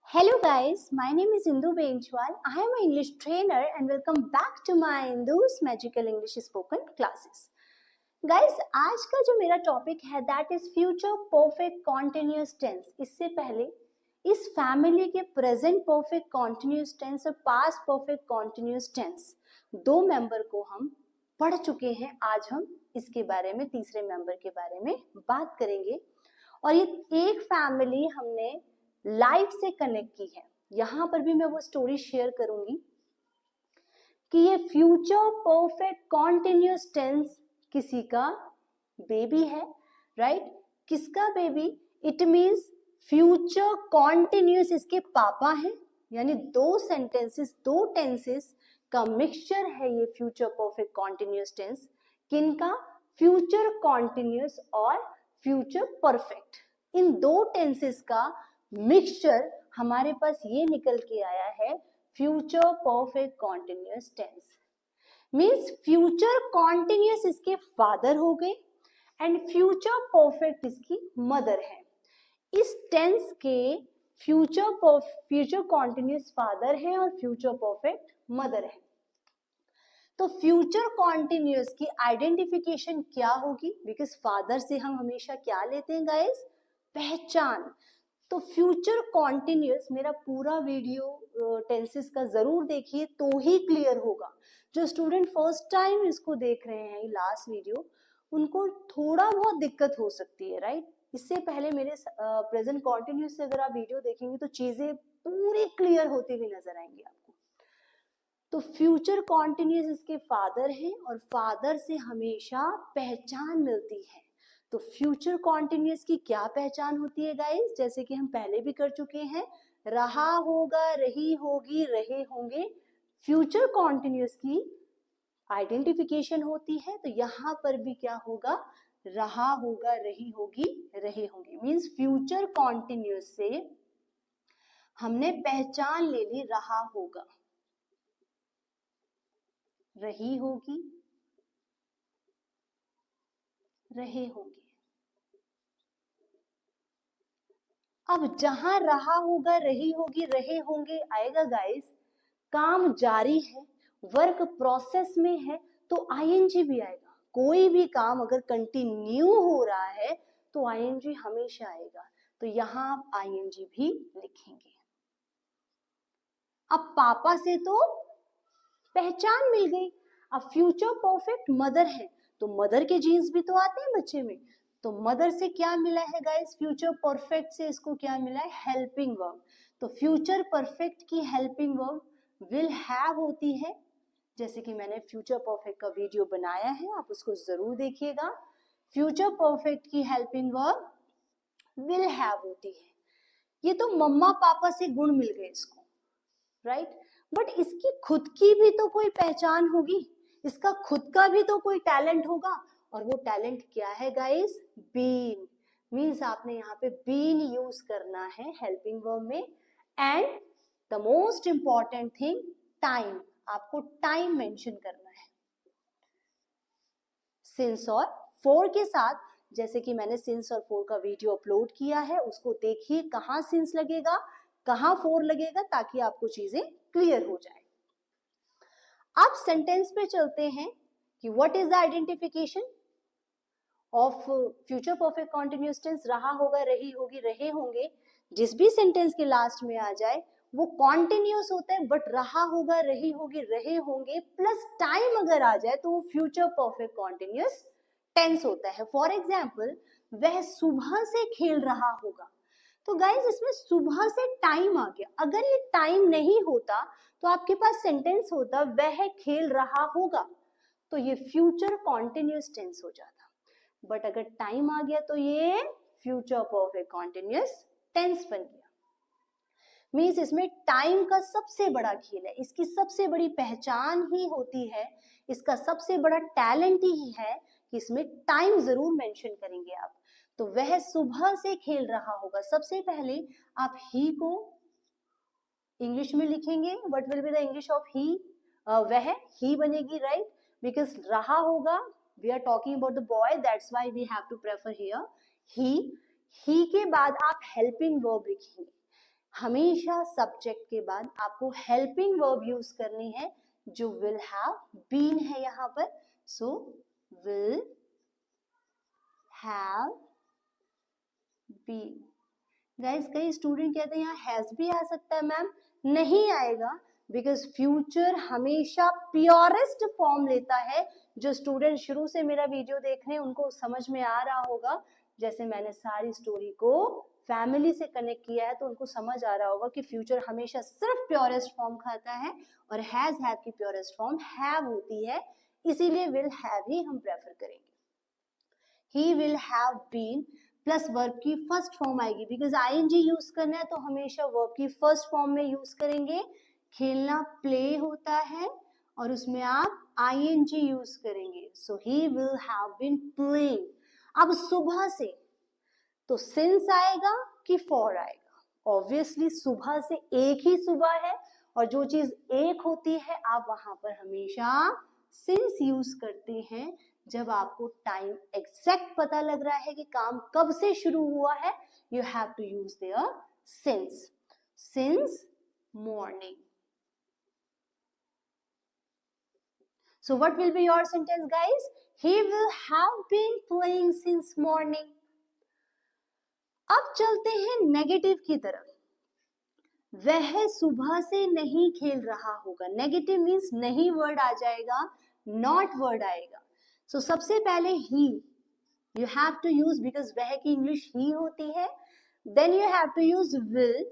Hello guys, my name is Indu Benchwal. I am an English trainer and welcome back to my Indu's Magical English Spoken Classes. Guys, आज का जो मेरा topic है that is future perfect continuous tense. इससे पहले इस family के present perfect continuous tense और past perfect continuous tense दो मेंबर को हम पढ़ चुके हैं. आज हम इसके बारे में तीसरे मेंबर के बारे में बात करेंगे और ये एक फैमिली हमने लाइफ से कनेक्ट की है. यहां पर भी मैं वो स्टोरी शेयर करूंगी कि ये फ्यूचर परफेक्ट कॉन्टिन्यूस टेंस किसी का बेबी है, राइट? किसका baby? It means future continuous इसके पापा हैं, यानी दो सेंटेंसेस, दो टेंसेस का मिक्सचर है ये फ्यूचर परफेक्ट कॉन्टिन्यूस टेंस. किनका? फ्यूचर कॉन्टिन्यूस और फ्यूचर परफेक्ट. इन दो टेंसेस का मिक्सचर हमारे पास ये निकल के आया है future perfect continuous tense. Means future continuous इसके फादर हो गए एंड फ्यूचर परफेक्ट इसकी मदर है. इस टेंस के फ्यूचर कॉन्टिन्यूस फादर है और फ्यूचर परफेक्ट मदर है. तो फ्यूचर कॉन्टिन्यूस की आइडेंटिफिकेशन क्या होगी? बिकॉज फादर से हम हमेशा क्या लेते हैं गाइस? पहचान. तो फ्यूचर कॉन्टिन्यूस मेरा पूरा वीडियो टेंसेस का जरूर देखिए तो ही क्लियर होगा. जो स्टूडेंट फर्स्ट टाइम इसको देख रहे हैं लास्ट वीडियो, उनको थोड़ा बहुत दिक्कत हो सकती है, राइट? इससे पहले मेरे प्रेजेंट कॉन्टिन्यूस से अगर आप वीडियो देखेंगे तो चीजें पूरी क्लियर होती हुई नजर आएंगी आपको. तो फ्यूचर कॉन्टिन्यूस इसके फादर हैं और फादर से हमेशा पहचान मिलती है. तो फ्यूचर कॉन्टिन्यूस की क्या पहचान होती है गाइस? जैसे कि हम पहले भी कर चुके हैं, रहा होगा, रही होगी, रहे होंगे. फ्यूचर कॉन्टिन्यूस की आइडेंटिफिकेशन होती है. तो यहाँ पर भी क्या होगा? रहा होगा, रही होगी, रहे होंगे. मीन्स फ्यूचर कॉन्टिन्यूस से हमने पहचान ले ली. रहा होगा, रही होगी, रहे होंगे. अब जहां रहा होगा, रही होगी, रहे होंगे आएगा गाइस, काम जारी है, वर्क प्रोसेस में है, तो आईएनजी भी आएगा. कोई भी काम अगर कंटिन्यू हो रहा है तो आईएनजी हमेशा आएगा. तो यहां आप आईएनजी भी लिखेंगे. अब पापा से तो पहचान मिल गई. अब फ्यूचर परफेक्ट मदर है तो मदर के जीन्स भी तो आते हैं बच्चे में. तो मदर से क्या मिला है गाइस? फ्यूचर परफेक्ट से इसको क्या मिला है? Helping verb. तो फ्यूचर परफेक्ट की हेल्पिंग वर्ब विल हैव होती है. जैसे कि मैंने फ्यूचर परफेक्ट का वीडियो बनाया है, आप उसको जरूर देखिएगा. फ्यूचर परफेक्ट की हेल्पिंग वर्ब विल हैव होती है. ये तो मम्मा पापा से गुण मिल गए इसको, राइट? बट इसकी खुद की भी तो कोई पहचान होगी, इसका खुद का भी तो कोई टैलेंट होगा. और वो टैलेंट क्या है गाइस? बीन. मीन्स आपने यहाँ पे बीन यूज करना है हेल्पिंग वर्ब में. And the most important thing, time. आपको टाइम मेंशन करना है. सिंस और फॉर के साथ, जैसे कि मैंने सिंस और फॉर का वीडियो अपलोड किया है, उसको देखिए कहाँ सिंस लगेगा, कहाँ फॉर लगेगा, ताकि आपको चीजें क्लियर हो जाए. अब सेंटेंस पे चलते हैं कि what is the identification of future perfect continuous tense. रहा होगा, रही होगी, रहे होंगे, जिस भी सेंटेंस के लास्ट में आ जाए वो कॉन्टिन्यूअस होता है. बट रहा होगा, रही होगी, रहे होंगे प्लस टाइम अगर आ जाए तो वो फ्यूचर परफेक्ट कॉन्टिन्यूअस टेंस होता है. फॉर एग्जाम्पल, वह सुबह से खेल रहा होगा. तो गाइस इसमें सुबह से टाइम आ गया. अगर ये टाइम नहीं होता तो आपके पास सेंटेंस होता वह खेल रहा होगा, तो ये फ्यूचर कॉन्टिन्यूअस टेंस हो जाता. बट अगर टाइम आ गया तो ये फ्यूचर परफेक्ट कॉन्टिन्यूअस टेंस बन गया. मीन्स इसमें टाइम का सबसे बड़ा खेल है, इसकी सबसे बड़ी पहचान ही होती है, इसका सबसे बड़ा टैलेंट ही है कि इसमें टाइम जरूर मेंशन करेंगे आप. तो वह सुबह से खेल रहा होगा. सबसे पहले आप ही को इंग्लिश में लिखेंगे. What will be the English of he? वह ही बनेगी, राइट? बिकॉज रहा होगा, we are talking about the boy, that's why we have to prefer here he. के बाद आप helping verb लिखेंगे. हमेशा सब्जेक्ट के बाद आपको हेल्पिंग वर्ब यूज करनी है जो विल हैव बीन है यहाँ पर. So will have been. Guys कई स्टूडेंट कहते हैं यहाँ हैज भी आ सकता है. मैम नहीं आएगा, बिकॉज फ्यूचर हमेशा प्योरेस्ट फॉर्म लेता है. जो स्टूडेंट शुरू से मेरा वीडियो देख रहे हैं उनको समझ में आ रहा होगा, जैसे मैंने सारी स्टोरी को फैमिली से कनेक्ट किया है तो उनको समझ आ रहा होगा कि फ्यूचर हमेशा सिर्फ प्योरेस्ट फॉर्म खाता है और हैज हैव की प्योरेस्ट फॉर्म हैव होती है. इसीलिए विल हैव ही हम प्रेफर करेंगे. He will have been plus verb की फर्स्ट फॉर्म आएगी, बिकॉज आईएनजी यूज करना है तो हमेशा वर्ब की फर्स्ट फॉर्म में यूज करेंगे. खेलना प्ले होता है और उसमें आप आईएनजी यूज करेंगे. So he will have been playing. अब सुबह से तो सिंस आएगा कि फॉर आएगा. ऑब्वियसली सुबह से एक ही सुबह है और जो चीज एक होती है आप वहां पर हमेशा सिंस यूज करते हैं. जब आपको टाइम एग्जैक्ट पता लग रहा है कि काम कब से शुरू हुआ है, you have to use there since. Since morning. So what will be your sentence, guys? He will have been playing since morning. अब चलते हैं नेगेटिव की तरफ. वह सुबह से नहीं खेल रहा होगा. नेगेटिव मीन्स नहीं वर्ड आ जाएगा, नॉट वर्ड आएगा. सो सबसे पहले he you have to use, because वह की इंग्लिश ही होती है. Then you have to use will.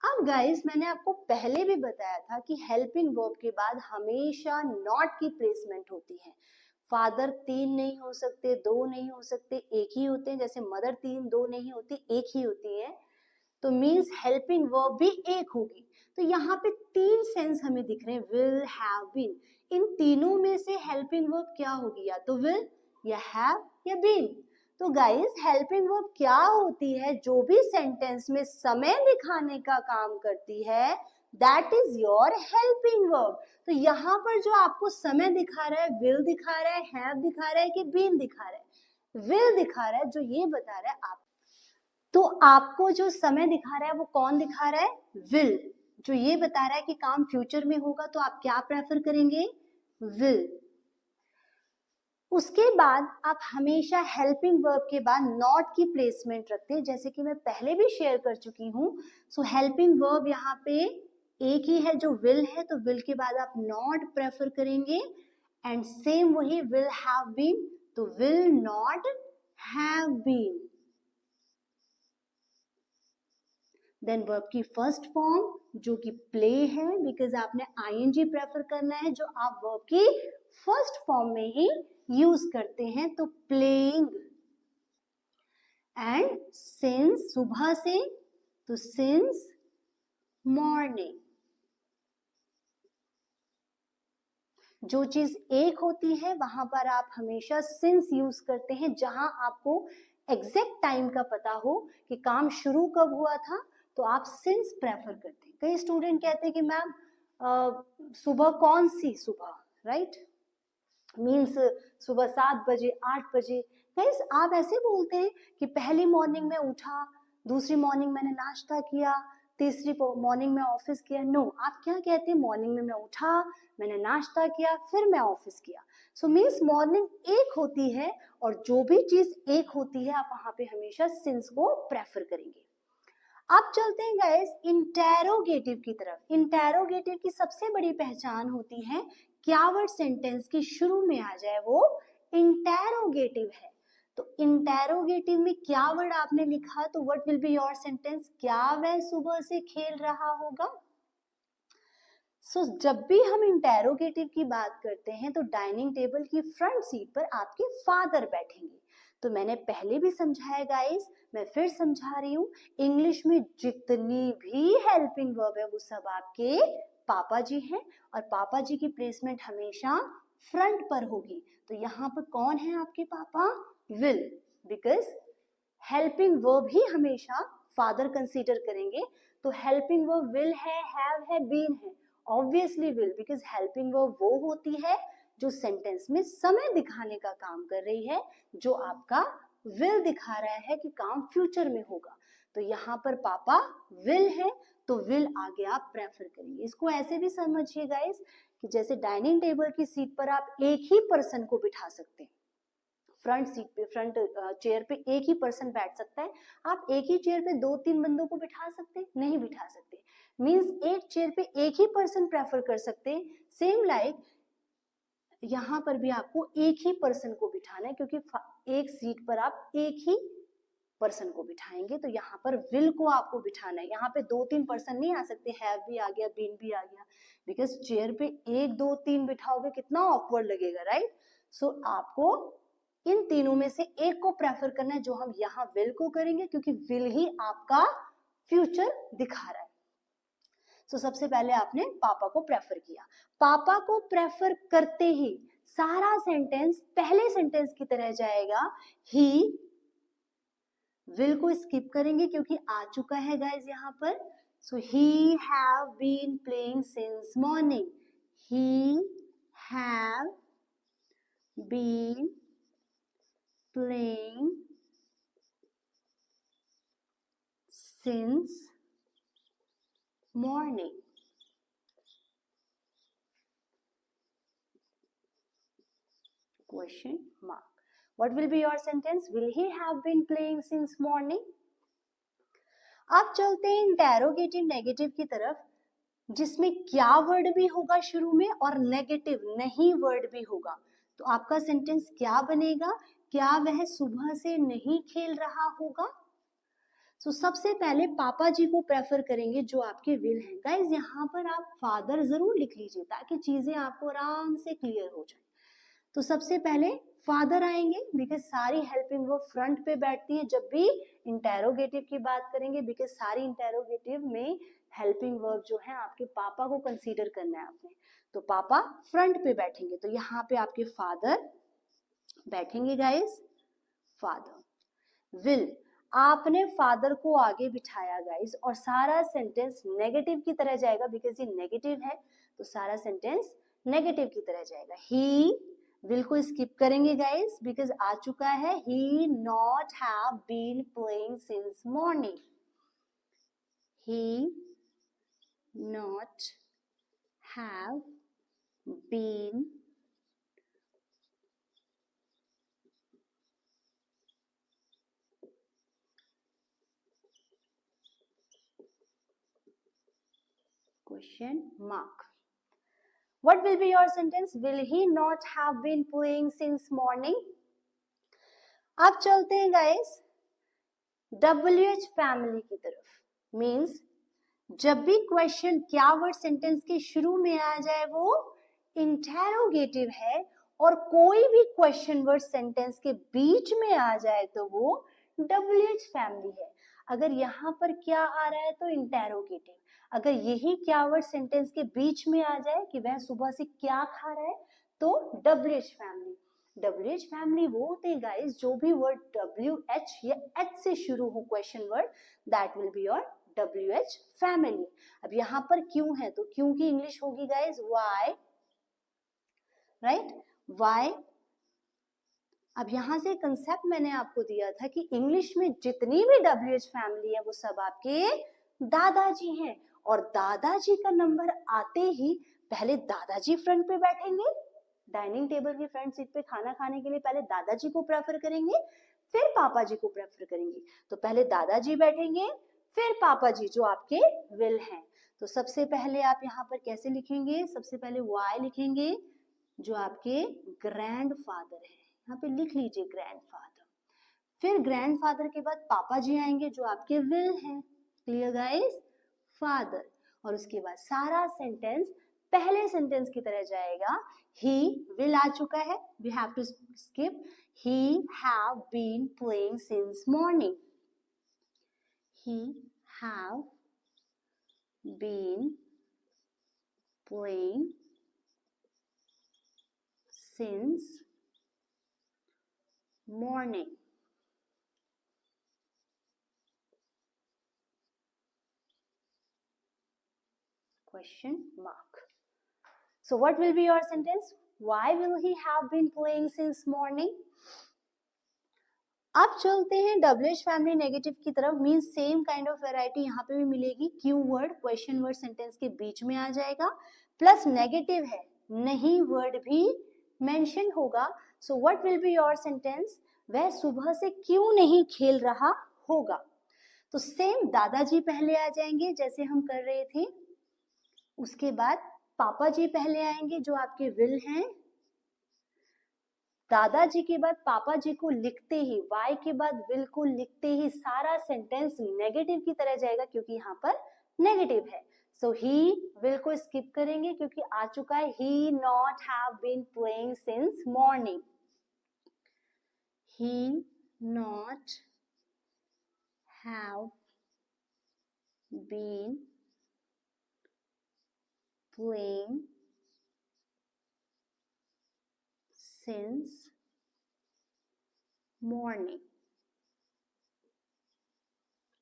अब गाइस मैंने आपको पहले भी बताया था कि हेल्पिंग वर्ब के बाद हमेशा नॉट की प्लेसमेंट होती है. फादर 3 नहीं हो सकते, 2 नहीं हो सकते, एक ही होते हैं. जैसे मदर 3 2 नहीं होती, एक ही होती है. तो मीन्स हेल्पिंग वर्ब भी एक होगी. तो यहाँ पे 3 सेंस हमें दिख रहे हैं, विल, हैव, बीन. इन तीनों में से हेल्पिंग वर्ब क्या होगी? या तो विल या हैव या बीन. तो गाइस हेल्पिंग वर्ब क्या होती है? जो भी सेंटेंस में समय दिखाने का काम करती है, that is your helping verb. तो यहाँ पर जो आपको समय दिखा रहा है, विल दिखा रहा है, हैव दिखा रहा है कि बीन दिखा रहा है? विल दिखा रहा है, जो ये बता रहा है आप. तो आपको जो समय दिखा रहा है वो कौन दिखा रहा है? विल. जो ये बता रहा है कि काम फ्यूचर में होगा, तो आप क्या प्रेफर करेंगे? विल. उसके बाद आप हमेशा हेल्पिंग वर्ब के बाद नॉट की प्लेसमेंट रखते हैं, जैसे कि मैं पहले भी शेयर कर चुकी हूँ. सो हेल्पिंग वर्ब यहाँ पे एक ही है जो विल है, तो विल के बाद आप नॉट प्रेफर करेंगे. एंड सेम वही विल हैव बीन, तो will not have been. Then verb की फर्स्ट फॉर्म जो कि प्ले है, बिकॉज आपने आईएनजी प्रेफर करना है जो आप वर्ब की फर्स्ट फॉर्म में ही यूज करते हैं. तो प्लेइंग. एंड सिंस सुबह से, तो सिंस मॉर्निंग. जो चीज एक होती है वहां पर आप हमेशा सिंस यूज करते हैं. जहां आपको एग्जैक्ट टाइम का पता हो कि काम शुरू कब हुआ था, तो आप सिंस प्रेफर करते हैं. कई स्टूडेंट कहते हैं कि मैम सुबह कौन सी सुबह, राइट? मीन्स सुबह 7 बजे, 8 बजे. गाइस आप ऐसे बोलते हैं कि पहली मॉर्निंग में उठा, दूसरी मॉर्निंग मैंने नाश्ता किया, तीसरी मॉर्निंग में ऑफिस किया. नो, आप क्या कहते हैं? मॉर्निंग में मैं उठा, मैंने नाश्ता किया, फिर मैं ऑफिस किया. सो मीन्स मॉर्निंग एक होती है और जो भी चीज एक होती है आप वहां पे हमेशा सिंस को प्रेफर करेंगे. अब चलते हैं गाइस इंटेरोगेटिव की तरफ. इंटेरोगेटिव की सबसे बड़ी पहचान होती है क्या वर्ड सेंटेंस के शुरू में आ जाए वो इंटेरोगेटिव है. तो इंटेरोगेटिव में क्या वर्ड आपने लिखा, तो what will be your sentence? क्या वह सुबह से खेल रहा होगा? सो जब भी हम इंटेरोगेटिव की बात करते हैं तो डाइनिंग टेबल की फ्रंट सीट पर आपके फादर बैठेंगे. तो मैंने पहले भी समझाया गाइस, मैं फिर समझा रही हूँ. इंग्लिश में जितनी भी हेल्पिंग वर्ब है वो सब आपके पापा जी हैं और पापा जी की प्लेसमेंट हमेशा फ्रंट पर होगी. तो यहाँ पर कौन है आपके पापा? विल. बिकॉज हेल्पिंग वर्ब ही हमेशा फादर कंसीडर करेंगे. तो हेल्पिंग वर्ब विल है, हैव है, बीन है. Obviously will, because helping verb वो होती है जो सेंटेंस में समय दिखाने का काम कर रही है, जो आपका विल दिखा रहा है कि काम फ्यूचर में होगा. तो यहाँ पर पापा विल है तो विल आगे आप प्रेफर करेंगे। इसको ऐसे भी समझिए गाइस कि जैसे डाइनिंग टेबल की सीट पर आप एक ही पर्सन को बिठा सकते हैं, फ्रंट सीट पे, फ्रंट चेयर पे एक ही पर्सन बैठ सकता है। आप एक ही चेयर पे 2-3 बंदों को बिठा सकते, नहीं बिठा सकते। मींस एक चेयर पे एक ही पर्सन प्रेफर कर सकते हैं। सेम लाइक यहाँ पर भी आपको एक ही पर्सन को बिठाना है, क्योंकि एक सीट पर आप एक ही पर्सन को बिठाएंगे, तो यहाँ पर विल को आपको बिठाना है। यहाँ पे 2-3 पर्सन नहीं आ सकते, हैव भी आ गया, बीन भी आ गया, बिकॉज चेयर पे 1-2-3 बिठाओगे कितना ऑकवर्ड लगेगा, राइट। सो आपको इन तीनों में से एक को प्रेफर करना है, जो हम यहाँ विल को करेंगे, क्योंकि विल ही आपका फ्यूचर दिखा रहा है। सो सबसे पहले आपने पापा को प्रेफर किया। पापा को प्रेफर करते ही सारा सेंटेंस पहले सेंटेंस की तरह जाएगा। ही विल को स्किप करेंगे क्योंकि आ चुका है गाइस यहाँ पर। So he have been playing since morning. He have been playing since morning. Question mark. What will be your sentence? Will he have been playing since morning? अब चलते हैं इंटेरोगेटिव नेगेटिव की तरफ, जिसमें क्या वर्ड भी होगा शुरू में और नेगेटिव नहीं वर्ड भी होगा। तो आपका सेंटेंस क्या बनेगा? क्या वह सुबह से नहीं खेल रहा होगा? तो सबसे पहले पापा जी को प्रेफर करेंगे जो आपके विल हैं। गाइज यहाँ पर आप फादर जरूर लिख लीजिए ताकि चीजें आपको आराम से क्लियर हो जाए। तो सबसे पहले फादर आएंगे, बिकॉज सारी हेल्पिंग वर्ब फ्रंट पे बैठती है जब भी इंटेरोगेटिव की बात करेंगे, बिकॉज सारी इंटेरोगेटिव में हेल्पिंग वर्ब जो है आपके पापा को कंसीडर करना है आपने। तो पापा फ्रंट पे बैठेंगे, तो यहाँ पे आपके फादर बैठेंगे गाइज। फादर विल, आपने फादर को आगे बिठाया गाइज, और सारा सेंटेंस नेगेटिव की तरह जाएगा, बिकॉज ये नेगेटिव है तो सारा सेंटेंस नेगेटिव की तरह जाएगा। ही विल को स्किप करेंगे गाइज, बिकॉज आ चुका है। He not have been playing since morning. He not have been question mark. What will be your sentence? Will he not have been playing since morning? अब चलते हैं guys WH family की तरफ। Means जब भी क्वेश्चन क्या word sentence के शुरू में आ जाए वो इंटेरोगेटिव है, और कोई भी क्वेश्चन वर्ड सेंटेंस के बीच में आ जाए तो वो WH फैमिली है। अगर यहाँ पर क्या आ रहा है तो इंटेरोगेटिव, अगर यही क्या वर्ड सेंटेंस के बीच में आ जाए कि वह सुबह से क्या खा रहा है तो WH फैमिली। WH फैमिली वो होते हैं गाइस जो भी वर्ड WH या H से शुरू हो question word, that will be your WH family. अब यहाँ पर क्यों है तो क्यों की इंग्लिश होगी गाइस वाई, राइट, वाई। अब यहाँ से कंसेप्ट मैंने आपको दिया था कि इंग्लिश में जितनी भी WH फैमिली है वो सब आपके दादाजी हैं, और दादाजी का नंबर आते ही पहले दादाजी फ्रंट पे बैठेंगे, डाइनिंग टेबल की फ्रंट सीट पे खाना खाने के लिए पहले दादाजी को प्रेफर करेंगे, फिर पापा जी को प्रेफर करेंगे। तो पहले दादाजी बैठेंगे, फिर पापा जी जो आपके विल हैं। तो सबसे पहले आप यहाँ पर कैसे लिखेंगे? सबसे पहले वाई लिखेंगे जो आपके ग्रैंडफादर है, यहाँ पे लिख लीजिए ग्रैंडफादर। फिर ग्रैंडफादर के बाद पापा जी आएंगे जो आपके विल हैं। Clear guys? फादर, और उसके बाद सारा सेंटेंस पहले सेंटेंस की तरह जाएगा। ही विल आ चुका है, we have to skip. He have been playing since morning. He have been playing since morning. Question mark. So what will be your sentence? Why will he have been playing since morning? अब चलते हैं WH family negative की तरफ। Means same kind of variety यहाँ पे भी मिलेगी। Q word question word sentence के बीच में आ जाएगा, प्लस नेगेटिव है, नहीं वर्ड भी मेंशन होगा। So what will be your sentence? वह सुबह से क्यों नहीं खेल रहा होगा। तो सेम दादाजी पहले आ जाएंगे जैसे हम कर रहे थे, उसके बाद पापा जी पहले आएंगे जो आपके विल हैं, दादाजी के बाद पापा जी को लिखते ही, वाई के बाद विल को लिखते ही सारा सेंटेंस नेगेटिव की तरह जाएगा क्योंकि यहाँ पर नेगेटिव है। सो ही विल को स्किप करेंगे क्योंकि आ चुका है he not have been playing since morning. He not have been playing since morning?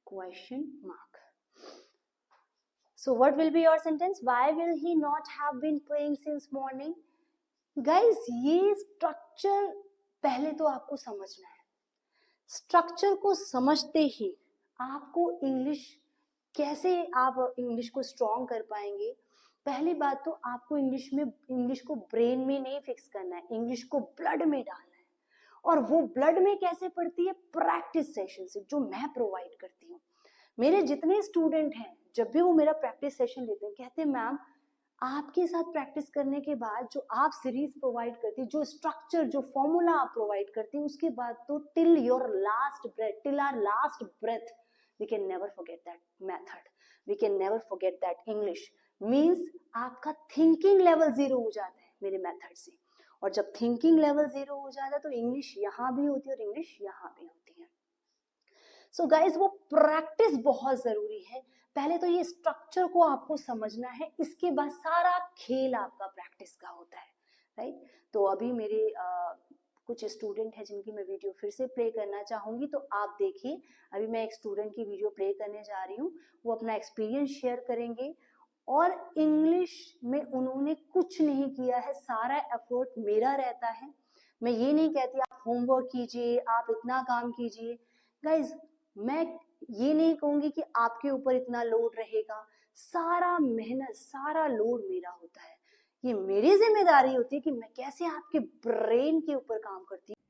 Question mark. So what will be your sentence? Why will he not have been playing since morning? Guys, ये structure पहले तो आपको समझना है। Structure को समझते ही आपको English कैसे आप इंग्लिश को स्ट्रॉन्ग कर पाएंगे। पहली बात तो आपको इंग्लिश को ब्रेन में नहीं फिक्स करना है, इंग्लिश को ब्लड में डालना है। और वो ब्लड में कैसे पड़ती है? प्रैक्टिस सेशन से, जो मैं प्रोवाइड करती हूँ। मेरे जितने स्टूडेंट हैं जब भी वो मेरा प्रैक्टिस सेशन लेते हैं, कहते हैं मैम आपके साथ प्रैक्टिस करने के बाद जो आप सीरीज प्रोवाइड करती, जो स्ट्रक्चर, जो फॉर्मूला आप प्रोवाइड करती, उसके बाद तो till your last breath, till our last breath, we can never forget that method, we can never forget that English. Means आपका थिंकिंग लेवल 0 हो जाता है मेरे मेथड से। और जब थिंकिंग लेवल 0 हो जाता है तो इंग्लिश यहाँ भी होती है और इंग्लिश यहाँ भी होती है। सो गाइज, वो प्रैक्टिस बहुत जरूरी है। पहले तो ये स्ट्रक्चर को आपको समझना है, इसके बाद सारा खेल आपका प्रैक्टिस का होता है, राइट। तो अभी मेरे कुछ स्टूडेंट हैं जिनकी मैं वीडियो फिर से प्ले करना चाहूंगी, तो आप देखिए। अभी मैं एक स्टूडेंट की वीडियो प्ले करने जा रही हूँ, वो अपना एक्सपीरियंस शेयर करेंगे। और इंग्लिश में उन्होंने कुछ नहीं किया है, सारा एफर्ट मेरा रहता है। मैं ये नहीं कहती आप होमवर्क कीजिए, आप इतना काम कीजिए। गाइज, मैं ये नहीं कहूंगी कि आपके ऊपर इतना लोड रहेगा, सारा मेहनत, सारा लोड मेरा होता है। ये मेरी जिम्मेदारी होती है कि मैं कैसे आपके ब्रेन के ऊपर काम करती हूँ।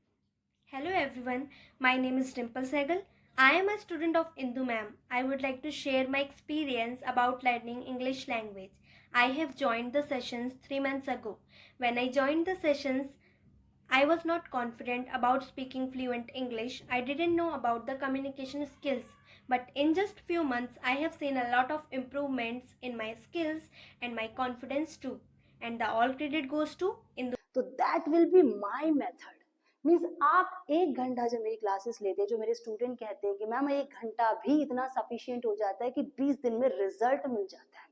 Hello everyone, my name is Dimple Sehgal. I am a student of Indu ma'am. I would like to share my experience about learning English language. I have joined the sessions 3 months ago. When I joined the sessions, I was not confident about speaking fluent English. I didn't know about the communication skills. But in just few months, I have seen a lot of improvements in my skills and my confidence too. And the all credit goes to Indu. तो that will be my method. Means आप 1 घंटा जब मेरी classes लेते हैं, जो मेरे student कहते हैं कि मैम 1 घंटा भी इतना सफिशिएंट हो जाता है कि 20 दिन में रिजल्ट मिल जाता है,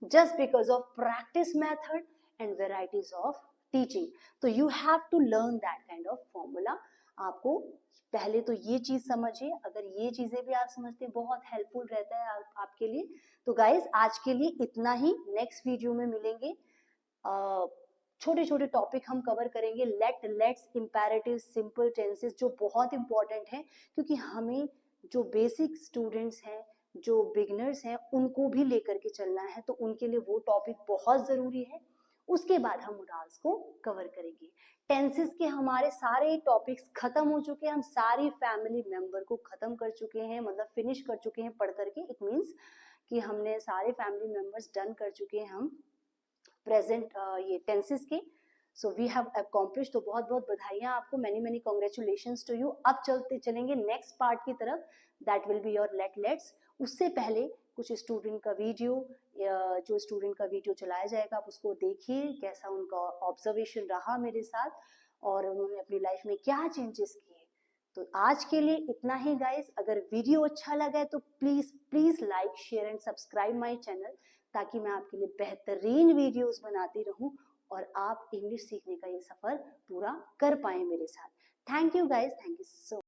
just because of practice method and varieties of teaching. तो you have to learn that kind of formula. आपको पहले तो ये चीज समझिए, अगर ये चीजें भी आप समझते हैं बहुत हेल्पफुल रहता है आपके लिए। तो गाइज, आज के लिए इतना ही। नेक्स्ट वीडियो में मिलेंगे, छोटे छोटे टॉपिक हम कवर करेंगे। लेट्स, इंपैरेटिव, सिंपल टेंसेस, जो बहुत इंपॉर्टेंट है क्योंकि हमें जो बेसिक स्टूडेंट्स हैं, जो बिगिनर्स हैं, उनको भी लेकर के चलना है, तो उनके लिए वो टॉपिक बहुत जरूरी है। उसके बाद हम मोडाल्स को कवर करेंगे। टेंसेस के हमारे सारे टॉपिक्स खत्म हो चुके हैं, हम सारी फैमिली मेंबर को खत्म कर चुके हैं, मतलब फिनिश कर चुके हैं पढ़ करके। इट मीन्स कि हमने सारे फैमिली मेंबर्स डन कर चुके हैं हम प्रेजेंट ये टेंसेस के। So we have accomplish. तो बहुत बहुत बधाइयाँ आपको, मैनी कॉन्ग्रेचुलेशंस टू यू। अब चलेंगे नेक्स्ट पार्ट की तरफ, that will be your let's. उससे पहले कुछ स्टूडेंट का वीडियो, जो स्टूडेंट का वीडियो चलाया जाएगा, आप उसको देखिए, कैसा उनका ऑब्जर्वेशन रहा मेरे साथ और उन्होंने अपनी लाइफ में क्या चेंजेस किए। तो आज के लिए इतना ही गाइस। अगर वीडियो अच्छा लगा है तो please like, share and subscribe my channel, ताकि मैं आपके लिए बेहतरीन वीडियोस बनाती रहूं और आप इंग्लिश सीखने का ये सफर पूरा कर पाए मेरे साथ। Thank you guys, thank you so